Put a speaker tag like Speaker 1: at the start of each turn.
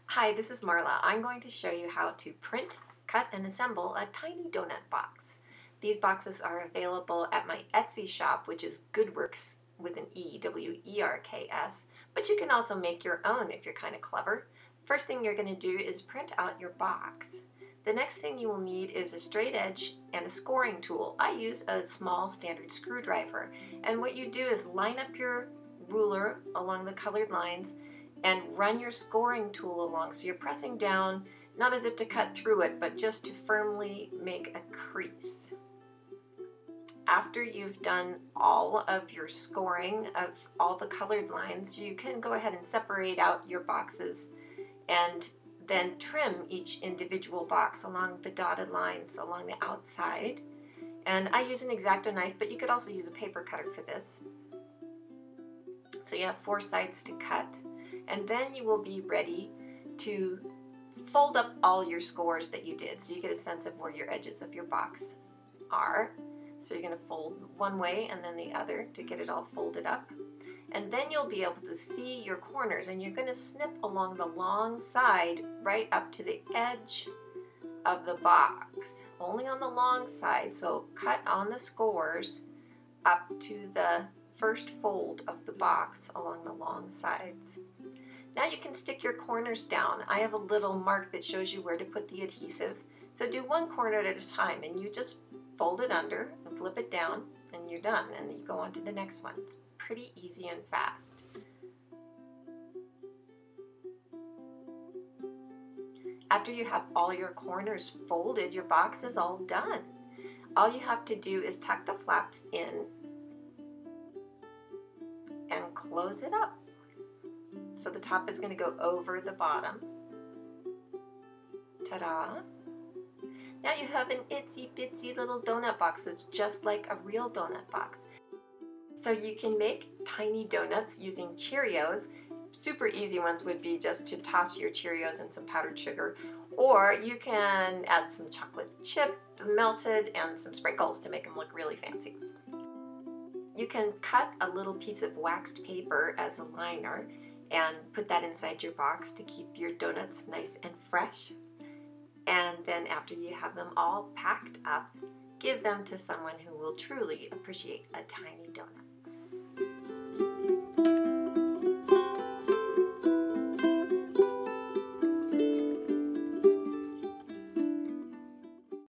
Speaker 1: Hi, this is Marla. I'm going to show you how to print, cut, and assemble a tiny donut box. These boxes are available at my Etsy shop, which is Goodworks with an E, W-E-R-K-S, but you can also make your own if you're kind of clever. First thing you're going to do is print out your box. The next thing you will need is a straight edge and a scoring tool. I use a small standard screwdriver, and what you do is line up your ruler along the colored lines and run your scoring tool along. So you're pressing down, not as if to cut through it, but just to firmly make a crease. After you've done all of your scoring of all the colored lines, you can go ahead and separate out your boxes and then trim each individual box along the dotted lines along the outside. And I use an X-Acto knife, but you could also use a paper cutter for this. So you have 4 sides to cut. And then you will be ready to fold up all your scores that you did, so you get a sense of where your edges of your box are. So you're going to fold one way and then the other to get it all folded up. And then you'll be able to see your corners, and you're going to snip along the long side right up to the edge of the box, only on the long side. So cut on the scores up to the first fold of the box along the long sides. Now you can stick your corners down. I have a little mark that shows you where to put the adhesive. So do one corner at a time, and you just fold it under and flip it down, and you're done. And you go on to the next one. It's pretty easy and fast. After you have all your corners folded, your box is all done. All you have to do is tuck the flaps in and close it up. So the top is going to go over the bottom. Ta-da! Now you have an itsy bitsy little donut box that's just like a real donut box. So you can make tiny donuts using Cheerios. Super easy ones would be just to toss your Cheerios in some powdered sugar, or you can add some chocolate chip melted and some sprinkles to make them look really fancy. You can cut a little piece of waxed paper as a liner and put that inside your box to keep your donuts nice and fresh. And then after you have them all packed up, give them to someone who will truly appreciate a tiny donut.